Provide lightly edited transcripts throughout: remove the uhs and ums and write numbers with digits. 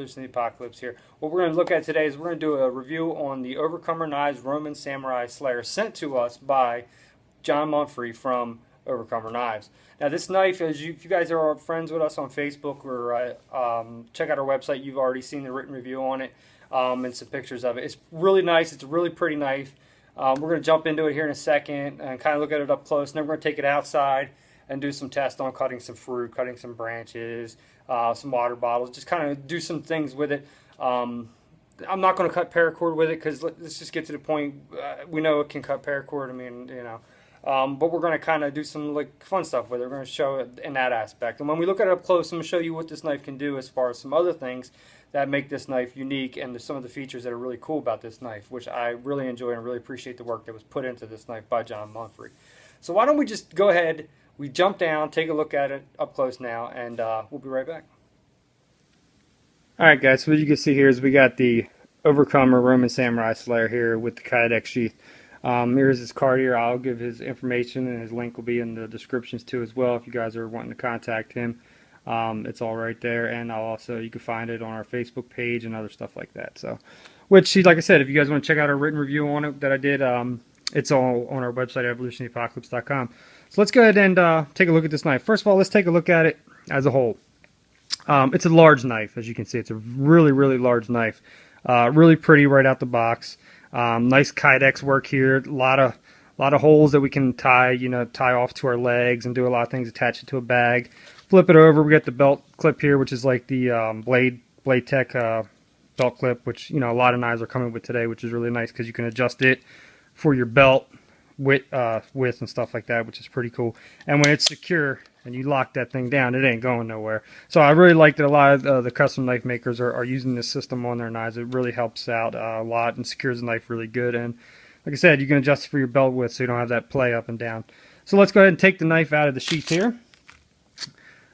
Evolution of the Apocalypse here. What we're going to look at today is we're going to do a review on the Overcomer Knives Roman Samurai Slayer sent to us by John Mumphrey from Overcomer Knives. Now this knife, if you guys are friends with us on Facebook or check out our website, you've already seen the written review on it and some pictures of it. It's really nice. It's a really pretty knife. We're going to jump into it here in a second and kind of look at it up close. And then we're going to take it outside and do some tests on cutting some fruit, cutting some branches, some water bottles, just kind of do some things with it. I'm not going to cut paracord with it because let's just get to the point. We know it can cut paracord. I mean, you know. But we're going to kind of do some like fun stuff with it. We're going to show it in that aspect. And when we look at it up close, I'm going to show you what this knife can do as far as some other things that make this knife unique and some of the features that are really cool about this knife, which I really enjoy and really appreciate the work that was put into this knife by John Mumphrey. So why don't we just go ahead, we jump down, take a look at it up close now, and we'll be right back. Alright guys, so what you can see here is we got the Overcomer Roman Samurai Slayer here with the Kydex sheath. Here's his card here. I'll give his information and his link will be in the descriptions too as well if you guys are wanting to contact him. It's all right there, and you can find it on our Facebook page and other stuff like that. So, which, like I said, if you guys want to check out our written review on it that I did, it's all on our website, evolutionoftheapocalypse.com. So let's go ahead and take a look at this knife. First of all, let's take a look at it as a whole. It's a large knife, as you can see. It's a really, really large knife. Really pretty right out the box. Nice Kydex work here. A lot of holes that we can tie off to our legs and do a lot of things. Attach it to a bag. Flip it over. We got the belt clip here, which is like the Blade Tech belt clip, which a lot of knives are coming with today, which is really nice because you can adjust it for your belt width and stuff like that, which is pretty cool. And when it's secure and you lock that thing down, it ain't going nowhere. So I really like that a lot of the custom knife makers are using this system on their knives. It really helps out a lot and secures the knife really good. And like I said, you can adjust it for your belt width so you don't have that play up and down. So let's go ahead and take the knife out of the sheath here.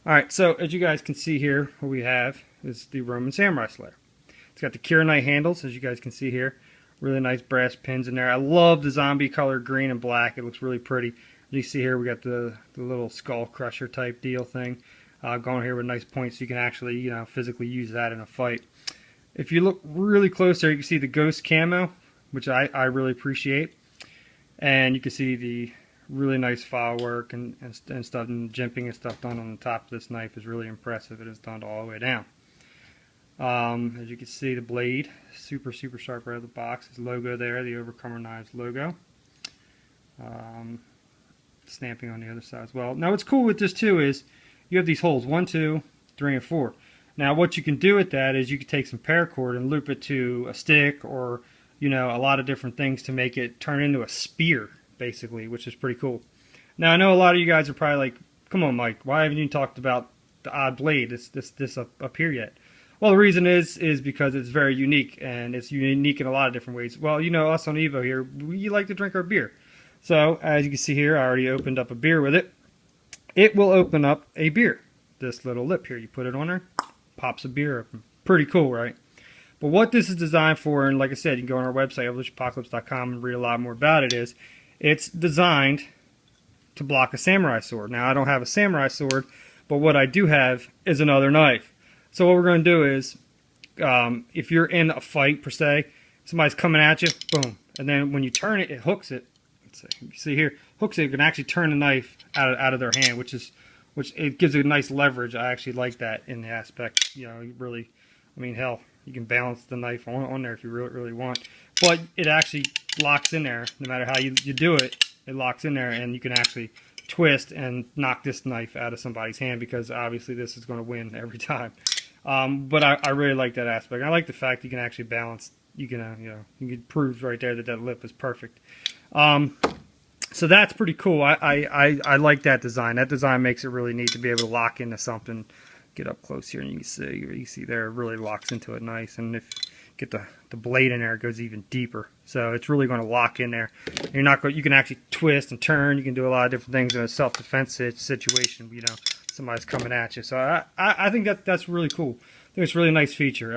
Alright, so as you guys can see here, what we have is the Roman Samurai Slayer. It's got the Knight handles, as you guys can see here. Really nice brass pins in there. I love the zombie color green and black. It looks really pretty. As you see here, we got the little skull crusher type deal thing going here with nice points. So you can actually, physically use that in a fight. If you look really close there, you can see the ghost camo, which I really appreciate. And you can see the really nice file work and stuff, and jimping and stuff done on the top of this knife is really impressive. It is done all the way down. As you can see, the blade, super sharp right out of the box. His logo there, the Overcomer Knives logo. Stamping on the other side as well. Now what's cool with this too is you have these holes, 1, 2, 3, and 4. Now what you can do with that is you can take some paracord and loop it to a stick or a lot of different things to make it turn into a spear, basically, which is pretty cool. Now I know a lot of you guys are probably like, come on Mike, why haven't you talked about the odd blade this up here yet? Well, the reason is because it's very unique, and it's unique in a lot of different ways. Well, us on Evo here, we like to drink our beer. So, as you can see here, I already opened up a beer with it. It will open up a beer. This little lip here, you put it on there, pops a beer open. Pretty cool, right? But what this is designed for, and like I said, you can go on our website, evolutionapocalypse.com, and read a lot more about it, is it's designed to block a samurai sword. Now, I don't have a samurai sword, but what I do have is another knife. So what we're going to do is, if you're in a fight per se, somebody's coming at you, boom, and then when you turn it, it hooks it. Let's see, you see here, hooks it. You can actually turn the knife out of their hand, which it gives it a nice leverage. I actually like that in the aspect. You really, I mean, hell, you can balance the knife on there if you really want, but it actually locks in there. No matter how you do it, it locks in there, and you can actually twist and knock this knife out of somebody's hand because obviously this is going to win every time. But I really like that aspect. I like the fact you can actually balance. You can prove right there that lip is perfect. So that's pretty cool. I like that design. That design makes it really neat to be able to lock into something. Get up close here and you can see there it really locks into it nice. And if you get the blade in there, it goes even deeper. So it's really going to lock in there. You're not going. You can actually twist and turn. You can do a lot of different things in a self-defense situation. Somebody's coming at you. So I think that's really cool. I think it's a really nice feature.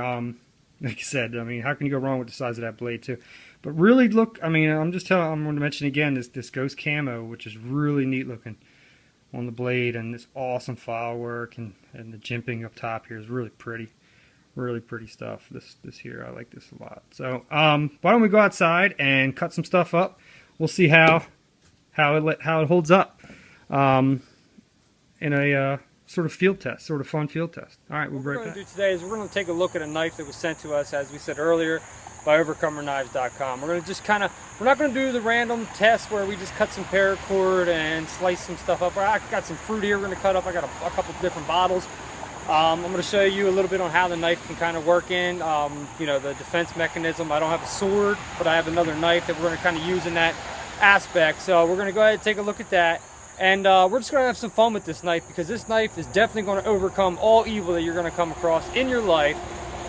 Like I said, I mean, how can you go wrong with the size of that blade too? But really look, I mean, I'm going to mention again this ghost camo, which is really neat looking on the blade, and this awesome file work and the jimping up top here is really pretty. Really pretty stuff. This here, I like this a lot. So why don't we go outside and cut some stuff up? We'll see how it holds up in a sort of field test, sort of fun field test. All right, we'll be right back. What we're going to do today is we're going to take a look at a knife that was sent to us, as we said earlier, by overcomerknives.com. We're going to just we're not going to do the random test where we just cut some paracord and slice some stuff up. I got some fruit here we're going to cut up. I got a couple different bottles. I'm going to show you a little bit on how the knife can kind of work in, you know, the defense mechanism. I don't have a sword, but I have another knife that we're going to kind of use in that aspect. So we're going to go ahead and take a look at that. And we're just going to have some fun with this knife, because this knife is definitely going to overcome all evil that you're going to come across in your life.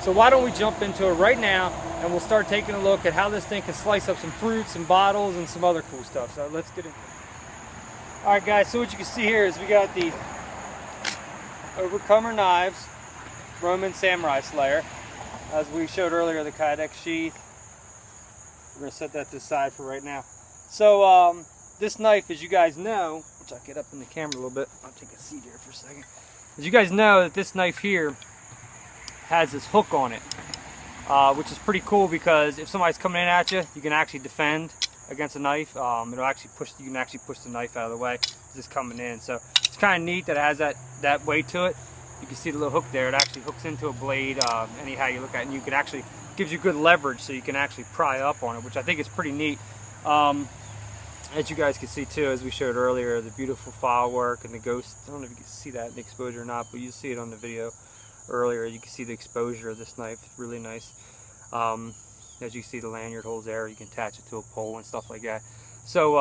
So why don't we jump into it right now, and we'll start taking a look at how this thing can slice up some fruits and bottles and some other cool stuff. So let's get into it. Alright guys, so what you can see here is we got the Overcomer Knives Roman Samurai Slayer. As we showed earlier, the Kydex sheath. We're going to set that to the side for right now. So this knife, as you guys know, which I'll get up in the camera a little bit. I'll take a seat here for a second. As you guys know, that this knife here has this hook on it, which is pretty cool, because if somebody's coming in at you, you can actually defend against a knife. It'll actually push. You can actually push the knife out of the way as it's coming in. So it's kind of neat that it has that weight to it. You can see the little hook there. It actually hooks into a blade. Anyhow you look at it, and you can actually gives you good leverage, so you can actually pry up on it, which I think is pretty neat. As you guys can see too, as we showed earlier, the beautiful file work and the ghost. I don't know if you can see that in the exposure or not, but you see it on the video earlier. You can see the exposure of this knife. It's really nice. As you see, the lanyard holes there. You can attach it to a pole and stuff like that. So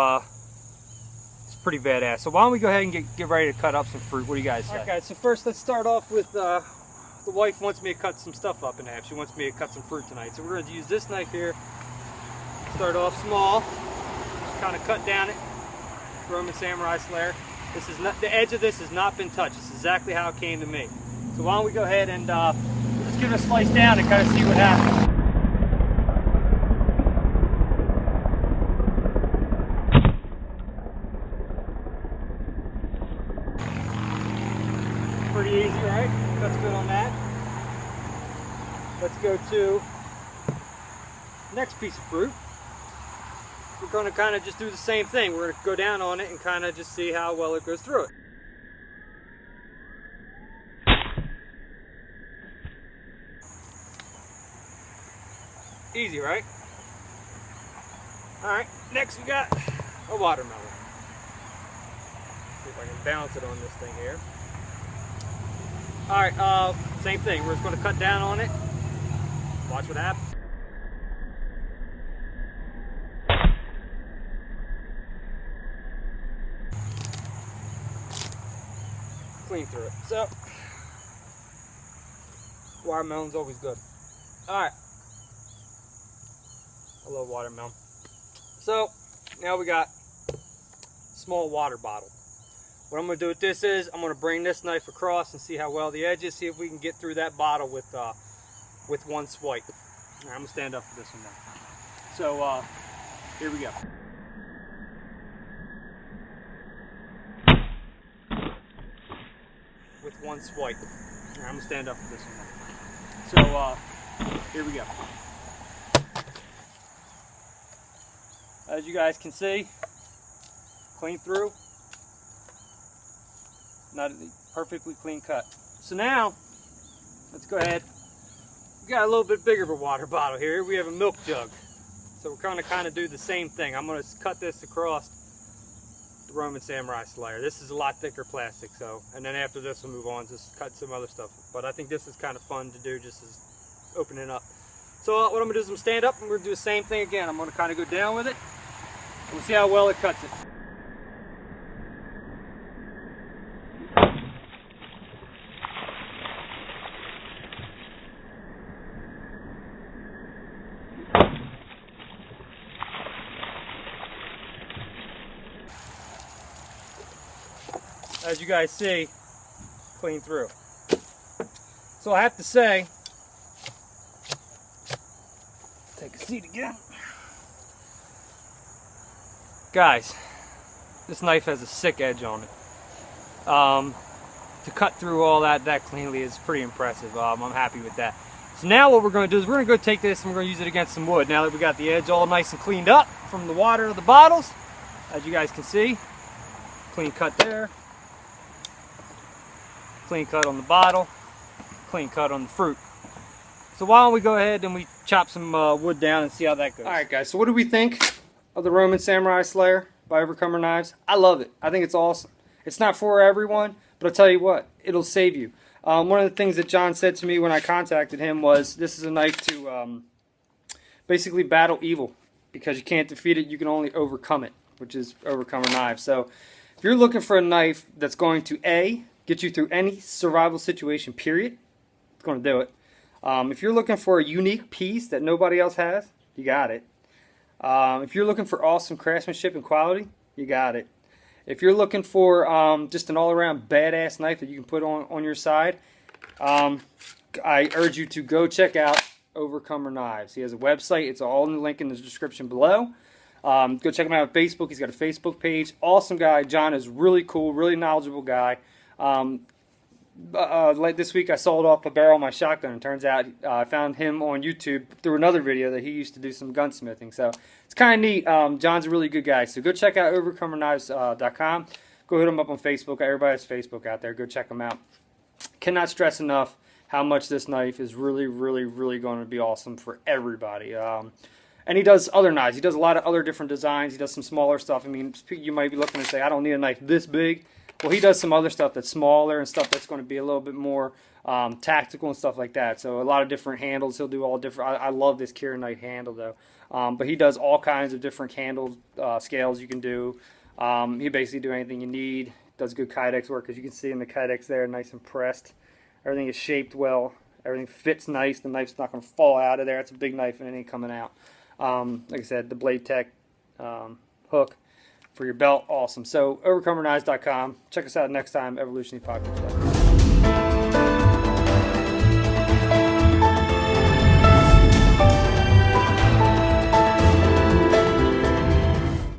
it's pretty badass. So why don't we go ahead and get ready to cut up some fruit? What do you guys say? Alright guys, so first let's start off with the wife wants me to cut some stuff up in half. She wants me to cut some fruit tonight. So we're going to use this knife here. Start off small. Just kind of cut down it. Roman Samurai Slayer. This is not, the edge of this has not been touched. This is exactly how it came to me. So why don't we go ahead and we'll just give it a slice down and kind of see what happens. Pretty easy, right? That's good on that. Let's go to next piece of fruit. We're going to kind of just do the same thing. We're going to go down on it and kind of just see how well it goes through it. Easy, right? Alright, next we got a watermelon. See if I can balance it on this thing here. Alright, same thing. We're just going to cut down on it. Watch what happens. Clean through it. So, watermelon's always good. Alright. I love watermelon. So, now we got a small water bottle. What I'm going to do with this is, I'm going to bring this knife across and see how well the edge is, see if we can get through that bottle with one swipe. Right, I'm going to stand up for this one now. So, here we go. With one swipe. Right, I'm going to stand up for this one now. So, here we go. As you guys can see, clean through. Not a perfectly clean cut. So now, let's go ahead. We got a little bit bigger of a water bottle here. We have a milk jug. So we're going to kind of do the same thing. I'm going to cut this across the Roman Samurai Slayer. This is a lot thicker plastic, so, and then after this we'll move on to cut some other stuff. But I think this is kind of fun to do, just as opening up. So what I'm going to do is I'm going to stand up and we're going to do the same thing again. I'm going to kind of go down with it. We'll see how well it cuts it. As you guys see, clean through. So I have to say, take a seat again. Guys, this knife has a sick edge on it. To cut through all that cleanly is pretty impressive. I'm happy with that. So now what we're going to do is we're going to go take this and we're going to use it against some wood. Now that we got the edge all nice and cleaned up from the water of the bottles, as you guys can see, clean cut there, clean cut on the bottle, clean cut on the fruit. So why don't we go ahead and we chop some wood down and see how that goes. Alright guys, so what do we think of the Roman Samurai Slayer by Overcomer Knives? I love it. I think it's awesome. It's not for everyone, but I'll tell you what, it'll save you. One of the things that John said to me when I contacted him was, this is a knife to basically battle evil, because you can't defeat it, you can only overcome it, which is Overcomer Knives. So if you're looking for a knife that's going to A, get you through any survival situation, period, it's going to do it. If you're looking for a unique piece that nobody else has, you got it. If you're looking for awesome craftsmanship and quality, you got it. If you're looking for just an all-around badass knife that you can put on your side, I urge you to go check out Overcomer Knives. He has a website. It's all in the link in the description below. Go check him out on Facebook. He's got a Facebook page. Awesome guy. John is really cool, really knowledgeable guy. Like this week I sold off a barrel of my shotgun, and turns out I found him on YouTube through another video that he used to do some gunsmithing. So it's kind of neat. John's a really good guy. So go check out overcomerknives.com. Go hit him up on Facebook. Everybody has Facebook out there. Go check him out. Cannot stress enough how much this knife is really, really, really going to be awesome for everybody. And he does other knives. He does a lot of other different designs. He does some smaller stuff. I mean, you might be looking and say, I don't need a knife this big. Well, he does some other stuff that's smaller and stuff that's going to be a little bit more tactical and stuff like that. So a lot of different handles. He'll do all different. I love this Kira Knight handle though. But he does all kinds of different handle scales you can do. He basically do anything you need. Does good kydex work, as you can see in the kydex there, nice and pressed. Everything is shaped well. Everything fits nice. The knife's not going to fall out of there. It's a big knife and it ain't coming out. Like I said, the Blade Tech hook for your belt, awesome. So overcomerknives.com. Check us out next time, Evolution Podcast.